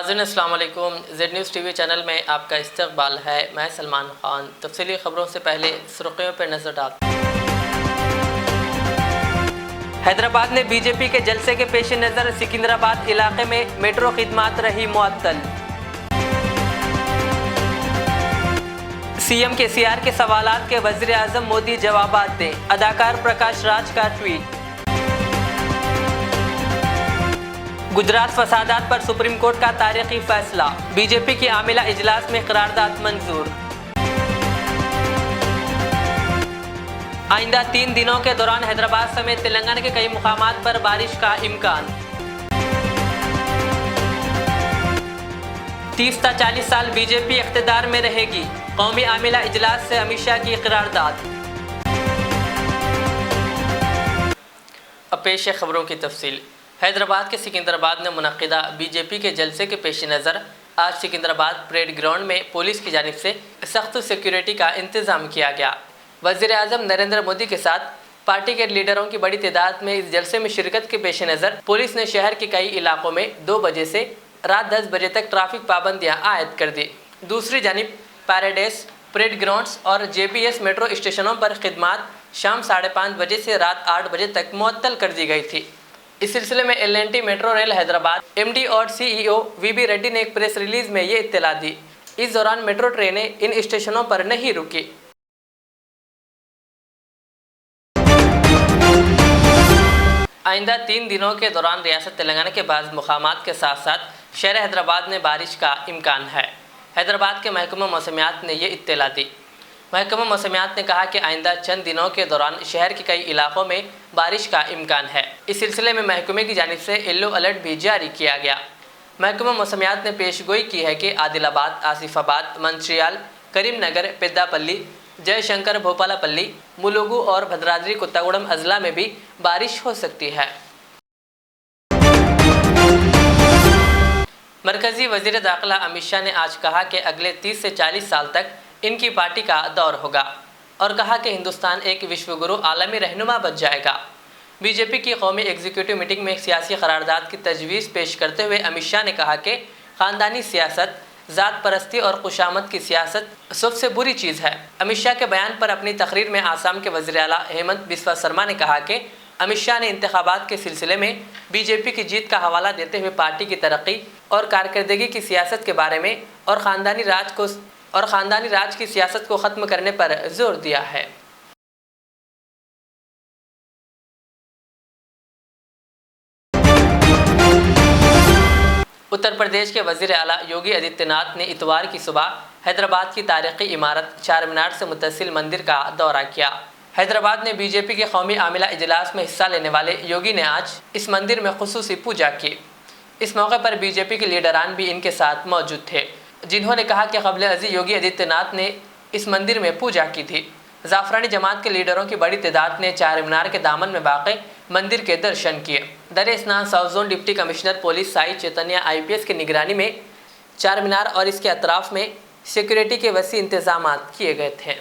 ناظرین السلام علیکم، Z news T V channel میں آپ کا استقبال ہے۔ میں سلمان خان۔ تفصیلی خبروں سے پہلے سرخیوں پر نظر ڈالتے ہیں۔ حیدرآباد میں بی جے پی کے جلسے کے پیش نظر سکندرآباد علاقے میں میٹرو خدمات رہی معطل۔ سی ایم کے سی آر کے سوالات کے وزیر اعظم مودی جوابات دیں، اداکار پرکاش راج کا ٹویٹ۔ گجرات فسادات پر سپریم کورٹ کا تاریخی فیصلہ، بی جے پی کی عاملہ اجلاس میں قرارداد منظور۔ آئندہ 3 دنوں کے دوران حیدرآباد سمیت تلنگانہ کے کئی مقامات پر بارش کا امکان۔ 30 تا 40 سال بی جے پی اقتدار میں رہے گی، قومی عاملہ اجلاس سے امت شاہ کی قرارداد۔ اب پیش ہے خبروں کی تفصیل۔ حیدرآباد کے سکندرآباد میں منعقدہ بی جے پی کے جلسے کے پیش نظر آج سکندرآباد پریڈ گراؤنڈ میں پولیس کی جانب سے سخت سیکیورٹی کا انتظام کیا گیا۔ وزیر اعظم نریندر مودی کے ساتھ پارٹی کے لیڈروں کی بڑی تعداد میں اس جلسے میں شرکت کے پیش نظر پولیس نے شہر کے کئی علاقوں میں 2 بجے سے رات 10 بجے تک ٹریفک پابندیاں عائد کر دی۔ دوسری جانب پیراڈائز، پریڈ گراؤنڈز اور جے بی ایس میٹرو اسٹیشنوں پر خدمات شام 5:30 بجے سے رات 8 بجے تک معطل کر دی گئی تھی۔ اس سلسلے میں L and T metro rail Hyderabad M D اور C E O we be ready نے ایک پریس ریلیز میں یہ اطلاع دی۔ اس دوران میٹرو ٹرینیں ان اسٹیشنوں پر نہیں رکی۔ آئندہ 3 دنوں کے دوران ریاست تلنگانہ کے بعض مقامات کے ساتھ ساتھ شہر حیدرآباد میں بارش کا امکان ہے۔ حیدرآباد کے محکمہ موسمیات نے یہ اطلاع دی۔ محکمہ موسمیات نے کہا کہ آئندہ چند دنوں کے دوران شہر کے کئی علاقوں میں بارش کا امکان ہے۔ اس سلسلے میں محکمے کی جانب سے یلو الرٹ بھی جاری کیا گیا۔ محکمہ موسمیات نے پیش گوئی کی ہے کہ عادل آباد، آصف آباد، منچریال، کریم نگر، پیدا پلی، جے شنکر بھوپالا پلی، ملوگو اور بھدرادری کتاگوڑم اضلاع میں بھی بارش ہو سکتی ہے۔ مرکزی وزیر داخلہ امت شاہ نے آج کہا کہ اگلے 30 سے 40 سال تک ان کی پارٹی کا دور ہوگا اور کہا کہ ہندوستان ایک وشو گرو عالمی رہنما بن جائے گا۔ بی جے پی کی قومی ایگزیکٹو میٹنگ میں سیاسی قرارداد کی تجویز پیش کرتے ہوئے امت شاہ نے کہا کہ خاندانی سیاست، ذات پرستی اور خوشامد کی سیاست سب سے بری چیز ہے۔ امت شاہ کے بیان پر اپنی تقریر میں آسام کے وزیر اعلیٰ ہیمنت بسوا سرما نے کہا کہ امت شاہ نے انتخابات کے سلسلے میں بی جے پی کی جیت کا حوالہ دیتے ہوئے پارٹی کی ترقی اور کارکردگی کی سیاست کے بارے میں اور خاندانی راج کی سیاست کو ختم کرنے پر زور دیا ہے۔ اتر پردیش کے وزیر اعلیٰ یوگی آدتیہ ناتھ نے اتوار کی صبح حیدرآباد کی تاریخی عمارت چار مینار سے متصل مندر کا دورہ کیا۔ حیدرآباد میں بی جے پی کے قومی عاملہ اجلاس میں حصہ لینے والے یوگی نے آج اس مندر میں خصوصی پوجا کی۔ اس موقع پر بی جے پی کے لیڈران بھی ان کے ساتھ موجود تھے، جنہوں نے کہا کہ قبل ازیں یوگی آدتیہ ناتھ نے اس مندر میں پوجا کی تھی۔ زعفرانی جماعت کے لیڈروں کی بڑی تعداد نے چار مینار کے دامن میں واقع مندر کے درشن کیے۔ در اسنان south zone deputy commissioner police Sai Chaitanya آئی پی ایس کی نگرانی میں چار مینار اور اس کے اطراف میں سیکیورٹی کے وسیع انتظامات کیے گئے تھے۔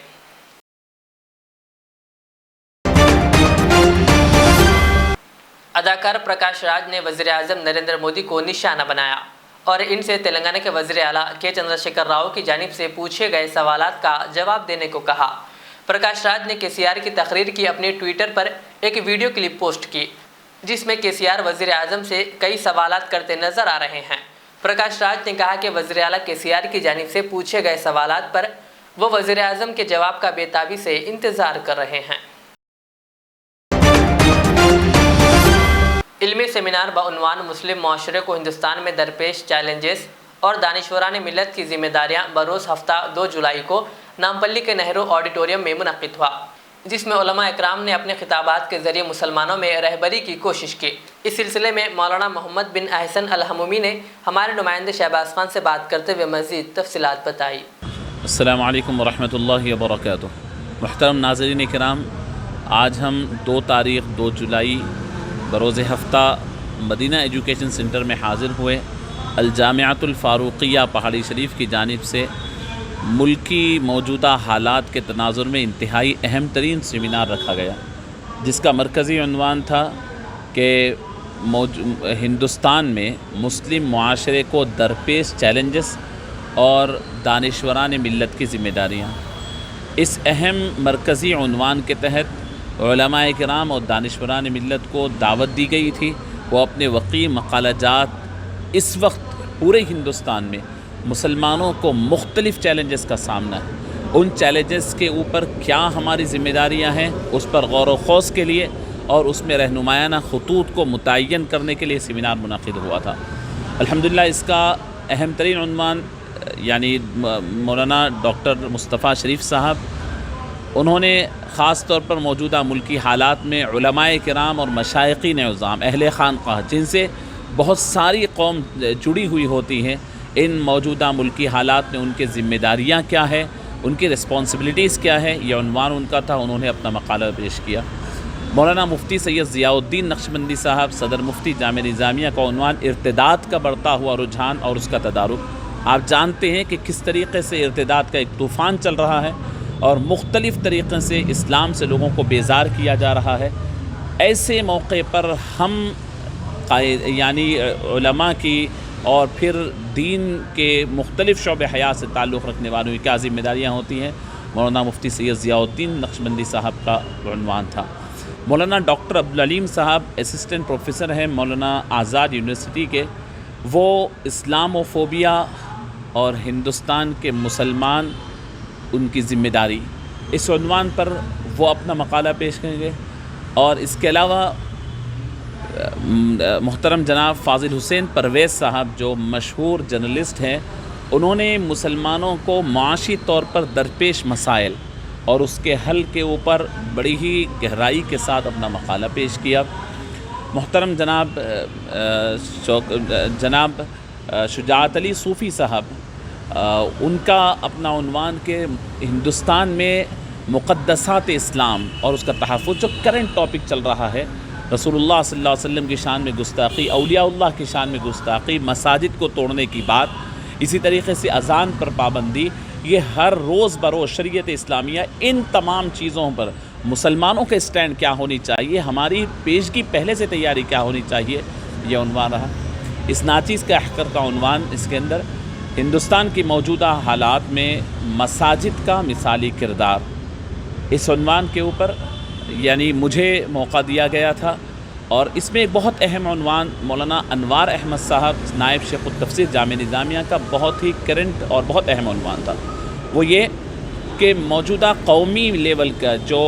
اداکار پرکاش راج نے وزیر اعظم نریندر مودی کو نشانہ بنایا اور ان سے تلنگانہ کے وزیر اعلیٰ کے چندر شیکھر راؤ کی جانب سے پوچھے گئے سوالات کا جواب دینے کو کہا۔ پرکاش راج نے کے سی آر کی تقریر کی اپنے ٹویٹر پر ایک ویڈیو کلپ پوسٹ کی، جس میں کے سی آر وزیر اعظم سے کئی سوالات کرتے نظر آ رہے ہیں۔ پرکاش راج نے کہا کہ وزیر اعلیٰ کے سی آر کی جانب سے پوچھے گئے سوالات پر وہ وزیر اعظم کے جواب کا بے تابی سے انتظار کر رہے ہیں۔ علمی سیمینار بعنوان مسلم معاشرے کو ہندوستان میں درپیش چیلنجز اور دانشوران ملت کی ذمہ داریاں بروز ہفتہ 2 جولائی کو نامپلی کے نہرو آڈیٹوریم میں منعقد ہوا، جس میں علماء اکرام نے اپنے خطابات کے ذریعے مسلمانوں میں رہبری کی کوشش کی۔ اس سلسلے میں مولانا محمد بن احسن الحمومی نے ہمارے نمائندے شہباز خان سے بات کرتے ہوئے مزید تفصیلات بتائی۔ السلام علیکم ورحمۃ اللہ وبرکاتہ۔ محترم ناظرین کرام، آج ہم 2 تاریخ 2 جولائی بروز ہفتہ مدینہ ایجوکیشن سینٹر میں حاضر ہوئے۔ الجامعۃ الفاروقیہ پہاڑی شریف کی جانب سے ملکی موجودہ حالات کے تناظر میں انتہائی اہم ترین سیمینار رکھا گیا، جس کا مرکزی عنوان تھا کہ ہندوستان میں مسلم معاشرے کو درپیش چیلنجز اور دانشوران ملت کی ذمہ داریاں، اس اہم مرکزی عنوان کے تحت علماء کرام اور دانشوران ملت کو دعوت دی گئی تھی وہ اپنے وقیع مقالہ جات اس وقت پورے ہندوستان میں مسلمانوں کو مختلف چیلنجز کا سامنا ہے، ان چیلنجز کے اوپر کیا ہماری ذمہ داریاں ہیں اس پر غور و خوض کے لیے اور اس میں رہنمایانہ خطوط کو متعین کرنے کے لیے سیمینار منعقد ہوا تھا۔ الحمدللہ اس کا اہم ترین عنوان یعنی مولانا ڈاکٹر مصطفیٰ شریف صاحب، انہوں نے خاص طور پر موجودہ ملکی حالات میں علماء کرام اور مشائقین عظام اہل خانقاہ جن سے بہت ساری قوم جڑی ہوئی ہوتی ہیں، ان موجودہ ملکی حالات میں ان کے ذمہ داریاں کیا ہے، ان کی رسپانسبلٹیز کیا ہے، یہ عنوان ان کا تھا۔ انہوں نے اپنا مقالہ پیش کیا۔ مولانا مفتی سید ضیاء الدین نقشبندی صاحب صدر مفتی جامعہ نظامیہ کا عنوان ارتداد کا بڑھتا ہوا رجحان اور اس کا تدارک۔ آپ جانتے ہیں کہ کس طریقے سے ارتداد کا ایک طوفان چل رہا ہے اور مختلف طریقے سے اسلام سے لوگوں کو بیزار کیا جا رہا ہے۔ ایسے موقع پر ہم یعنی علماء کی اور پھر دین کے مختلف شعبہ حیات سے تعلق رکھنے والوں کی کیا ذمہ داریاں ہوتی ہیں، مولانا مفتی سید ضیاء الدین نقشبندی صاحب کا عنوان تھا۔ مولانا ڈاکٹر عبدالعلیم صاحب اسسٹنٹ پروفیسر ہیں مولانا آزاد یونیورسٹی کے، وہ اسلام و فوبیا اور ہندوستان کے مسلمان ان کی ذمہ داری، اس عنوان پر وہ اپنا مقالہ پیش کریں گے۔ اور اس کے علاوہ محترم جناب فاضل حسین پرویز صاحب جو مشہور جرنلسٹ ہیں، انہوں نے مسلمانوں کو معاشی طور پر درپیش مسائل اور اس کے حل کے اوپر بڑی ہی گہرائی کے ساتھ اپنا مقالہ پیش کیا۔ محترم جناب شجاعت علی صوفی صاحب، ان کا اپنا عنوان کہ ہندوستان میں مقدسات اسلام اور اس کا تحفظ، جو کرنٹ ٹاپک چل رہا ہے، رسول اللہ صلی اللہ علیہ وسلم کی شان میں گستاخی، اولیاء اللہ کی شان میں گستاخی، مساجد کو توڑنے کی بات، اسی طریقے سے اذان پر پابندی، یہ ہر روز بروز شریعت اسلامیہ، ان تمام چیزوں پر مسلمانوں کے سٹینڈ کیا ہونی چاہیے، ہماری پیشگی پہلے سے تیاری کیا ہونی چاہیے، یہ عنوان رہا۔ اس ناچیز کا احقر کا عنوان اس کے اندر ہندوستان کی موجودہ حالات میں مساجد کا مثالی کردار، اس عنوان کے اوپر یعنی مجھے موقع دیا گیا تھا، اور اس میں ایک بہت اہم عنوان مولانا انوار احمد صاحب نائب شیخ التفسیر جامعہ نظامیہ کا بہت ہی کرنٹ اور بہت اہم عنوان تھا، وہ یہ کہ موجودہ قومی لیول کا جو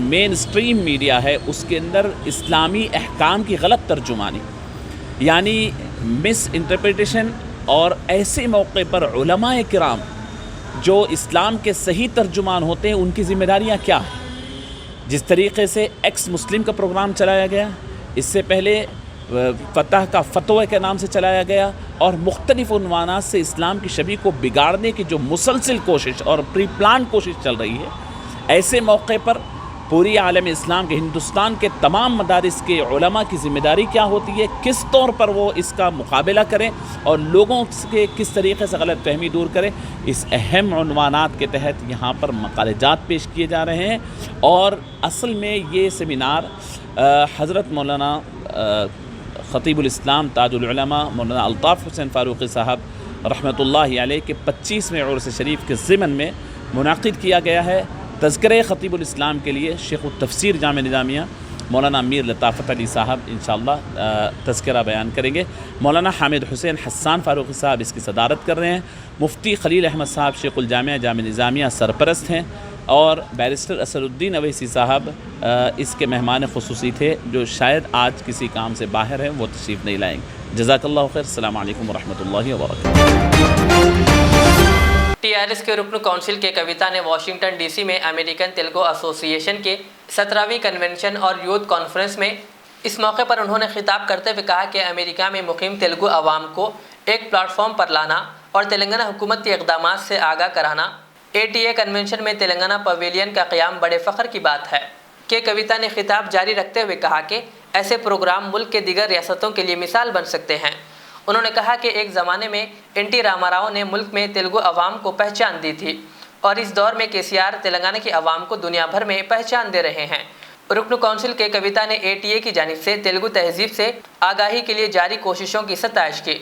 مین سٹریم میڈیا ہے اس کے اندر اسلامی احکام کی غلط ترجمانی یعنی مس انٹرپریٹیشن، اور ایسے موقع پر علماء کرام جو اسلام کے صحیح ترجمان ہوتے ہیں ان کی ذمہ داریاں کیا ہیں۔ جس طریقے سے ایکس مسلم کا پروگرام چلایا گیا، اس سے پہلے فتح کا فتوی کے نام سے چلایا گیا، اور مختلف عنوانات سے اسلام کی شبیہ کو بگاڑنے کی جو مسلسل کوشش اور پری پلان کوشش چل رہی ہے، ایسے موقع پر پوری عالم اسلام کے ہندوستان کے تمام مدارس کے علماء کی ذمہ داری کیا ہوتی ہے، کس طور پر وہ اس کا مقابلہ کریں اور لوگوں کے کس طریقے سے غلط فہمی دور کریں، اس اہم عنوانات کے تحت یہاں پر مقالہ جات پیش کیے جا رہے ہیں۔ اور اصل میں یہ سیمینار حضرت مولانا خطیب الاسلام تاج العلماء مولانا الطاف حسین فاروقی صاحب رحمۃ اللہ علیہ کے 25ویں عرس شریف کے ضمن میں منعقد کیا گیا ہے۔ تذکرہ خطیب الاسلام کے لیے شیخ التفسیر جامعہ نظامیہ مولانا امیر لطافت علی صاحب انشاءاللہ تذکرہ بیان کریں گے۔ مولانا حامد حسین حسان فاروقی صاحب اس کی صدارت کر رہے ہیں۔ مفتی خلیل احمد صاحب شیخ الجامعہ جامعہ نظامیہ سرپرست ہیں، اور بیرسٹر اسد الدین اویسی صاحب اس کے مہمان خصوصی تھے، جو شاید آج کسی کام سے باہر ہیں، وہ تشریف نہیں لائیں گے۔ جزاک اللہ خیر۔ السلام علیکم ورحمۃ اللہ وبرکاتہ۔ TRS کے رکن کونسل کے کویتا نے واشنگٹن ڈی سی میں امریکن تیلگو ایسوسی ایشن کے 17ویں کنونشن اور یوتھ کانفرنس میں اس موقع پر انہوں نے خطاب کرتے ہوئے کہا کہ امریکہ میں مقیم تیلگو عوام کو ایک پلیٹ فارم پر لانا اور تلنگانہ حکومت کے اقدامات سے آگاہ کرانا، ATA کنونشن میں تلنگانہ پویلین کا قیام بڑے فخر کی بات ہے۔ کہ کویتا نے خطاب جاری رکھتے ہوئے کہا کہ ایسے پروگرام ملک کے دیگر ریاستوں کے لیے مثال بن سکتے ہیں۔ انہوں نے کہا کہ ایک زمانے میں NT راما راؤ نے ملک میں تیلگو عوام کو پہچان دی تھی، اور اس دور میں KCR تلنگانہ کی عوام کو دنیا بھر میں پہچان دے رہے ہیں۔ رکن کونسل کے کویتا نے ATA کی جانب سے تیلگو تہذیب سے آگاہی کے لیے جاری کوششوں کی ستائش کی۔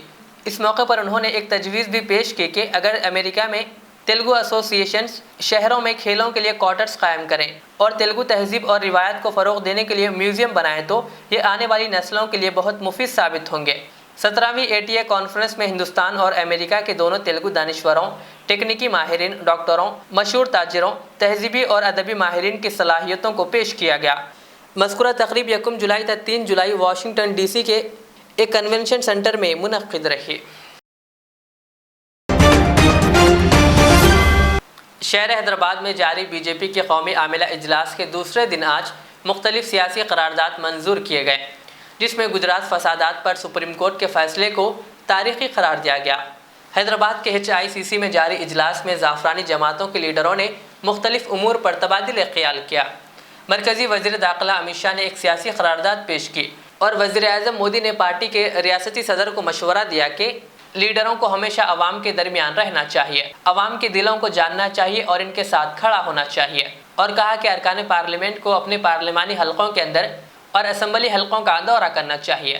اس موقع پر انہوں نے ایک تجویز بھی پیش کی کہ اگر امریکہ میں تیلگو ایسوسی ایشنز شہروں میں کھیلوں کے لیے کوارٹرز قائم کریں اور تیلگو تہذیب اور روایت کو فروغ دینے کے لیے میوزیم بنائیں تو یہ آنے والی نسلوں کے لیے بہت مفید ثابت ہوں گے۔ 17ویں ATA کانفرنس میں ہندوستان اور امریکہ کے دونوں تیلگو دانشوروں، تکنیکی ماہرین، ڈاکٹروں، مشہور تاجروں، تہذیبی اور ادبی ماہرین کی صلاحیتوں کو پیش کیا گیا۔ مذکورہ تقریب 1 جولائی تا 3 جولائی واشنگٹن DC کے ایک کنونشن سینٹر میں منعقد رہی۔ شہر حیدرآباد میں جاری BJP کے قومی عاملہ اجلاس کے دوسرے دن آج مختلف سیاسی قرارداد منظور کیے گئے، جس میں گجرات فسادات پر سپریم کورٹ کے فیصلے کو تاریخی قرار دیا گیا۔ حیدرآباد کے HICC میں جاری اجلاس میں زعفرانی جماعتوں کے لیڈروں نے مختلف امور پر تبادلہ خیال کیا۔ مرکزی وزیر داخلہ امت شاہ نے ایک سیاسی قرارداد پیش کی اور وزیر اعظم مودی نے پارٹی کے ریاستی صدر کو مشورہ دیا کہ لیڈروں کو ہمیشہ عوام کے درمیان رہنا چاہیے، عوام کے دلوں کو جاننا چاہیے اور ان کے ساتھ کھڑا ہونا چاہیے، اور کہا کہ ارکان پارلیمنٹ کو اپنے پارلیمانی حلقوں کے اندر اور اسمبلی حلقوں کا دورہ کرنا چاہیے۔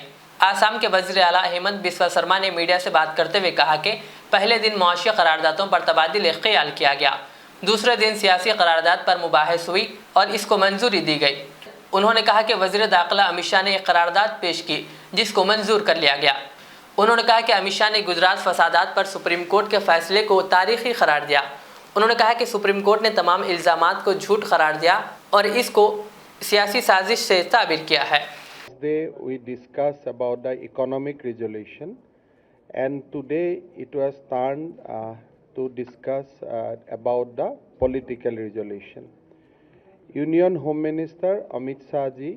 آسام کے وزیر اعلیٰ ہیمنت بسوا سرما نے میڈیا سے بات کرتے ہوئے کہا کہ پہلے دن معاشی قراردادوں پر تبادلہ خیال کیا گیا، دوسرے دن سیاسی قرارداد پر مباحث ہوئی اور اس کو منظوری دی گئی۔ انہوں نے کہا کہ وزیر داخلہ امت شاہ نے ایک قرارداد پیش کی جس کو منظور کر لیا گیا۔ انہوں نے کہا کہ امت شاہ نے گجرات فسادات پر سپریم کورٹ کے فیصلے کو تاریخی قرار دیا۔ انہوں نے کہا کہ سپریم کورٹ نے تمام الزامات کو جھوٹ قرار دیا اور اس کو سیاسی سازش سے تعبیر کیا ہے۔ We discussed about the economic resolution, and today it was turned to discuss about the political resolution. Union Home Minister Amit Shah ji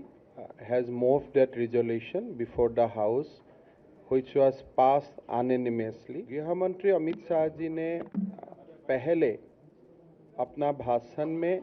has moved that resolution before the House, which was passed unanimously. Griha Mantri Amit Shah ji ne pehle apna bhashan mein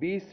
20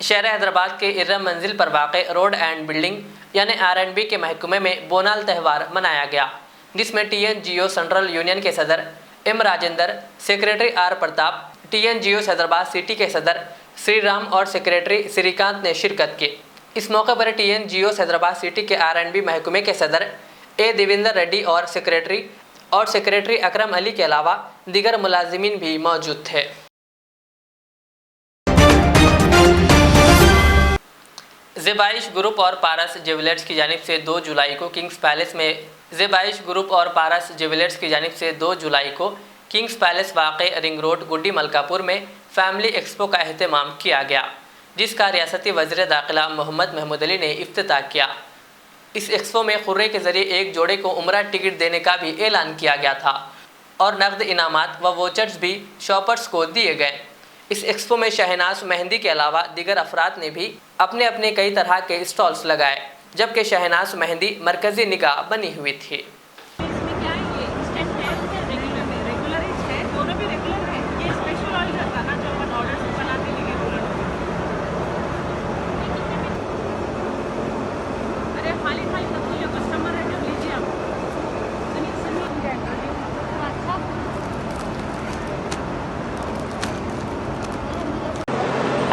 شہر حیدرآباد کے ارم منزل پر واقع road and building یعنی R&B کے محکمے میں بونال تہوار منایا گیا، جس میں TNGO سینٹرل یونین کے صدر M Rajender, secretary R Pratap, TNGO Hyderabad city کے صدر سری رام اور سیکریٹری سری کانت نے شرکت کی۔ اس موقع پر TNGO حیدرآباد سٹی کے R&B محکمے کے صدر A دیویندر ریڈی اور سیکریٹری اکرم علی کے علاوہ دیگر ملازمین بھی موجود تھے۔ زیبائش گروپ اور پارس جیولرز کی جانب سے 2 جولائی کو کنگز پیلس میں کنگز پیلس واقع رنگ روڈ گڈی ملکاپور میں فیملی ایکسپو کا اہتمام کیا گیا، جس کا ریاستی وزیر داخلہ محمد محمود علی نے افتتاح کیا۔ اس ایکسپو میں خرے کے ذریعے ایک جوڑے کو عمرہ ٹکٹ دینے کا بھی اعلان کیا گیا تھا اور نقد انعامات و ووچرز بھی شاپرز کو دیے گئے۔ اس ایکسپو میں شہناز مہندی کے علاوہ دیگر افراد نے بھی اپنے کئی طرح کے اسٹالز لگائے، جبکہ شہناز مہندی مرکزی نگاہ بنی ہوئی تھی۔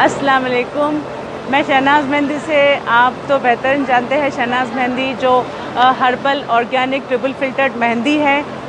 السلام علیکم، میں شہناز مہندی سے، آپ تو بہترین جانتے ہیں شہناز مہندی جو ہربل آرگینک ٹرپل فلٹرڈ مہندی ہے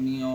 MEO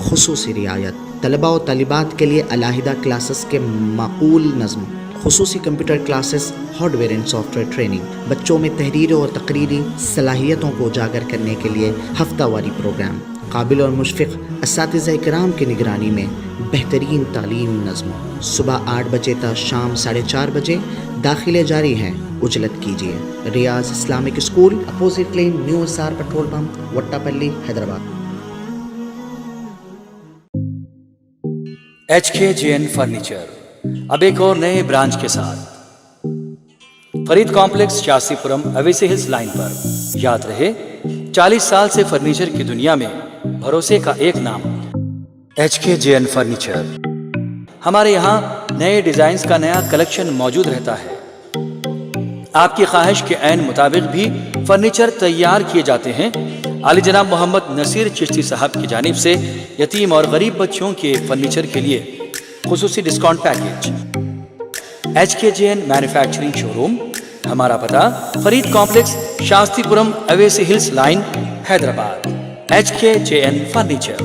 خصوصی رعایت، طلباء و طالبات کے لیے علیحدہ کلاسز کے معقول نظم، خصوصی computer classes, hard where and soft where training, بچوں میں تحریری اور تقریری صلاحیتوں کو اجاگر کرنے کے لیے ہفتہ واری پروگرام، قابل اور مشفق اساتذہ کرام کی نگرانی میں بہترین تعلیم نظم، صبح 8 بجے تا شام 4:30 بجے، داخلے جاری ہیں، اجلت کیجیے۔ Riyaz Islamic school, opposite lane, new SR petrol pump, Vatapalli, Hyderabad. HKJN furniture اب ایک اور نئے برانچ کے ساتھ Farid complex, Shastripuram, Owaisi hills line پر۔ یاد رہے 40 سال سے فرنیچر کی دنیا میں بھروسے کا ایک نام HKJN فرنیچر۔ ہمارے یہاں نئے ڈیزائنز کا نیا کلیکشن موجود رہتا ہے۔ آپ کی خواہش کے عین مطابق بھی فرنیچر تیار کیے جاتے ہیں۔ علی جناب محمد نصیر چشتی صاحب کی جانب سے یتیم اور غریب بچوں کے فرنیچر کے لیے خصوصی discount package. HKJN manufacturing showroom, ہمارا پتہ Farid complex, Shastripuram, Owaisi hills line, Hyderabad. HKJN furniture.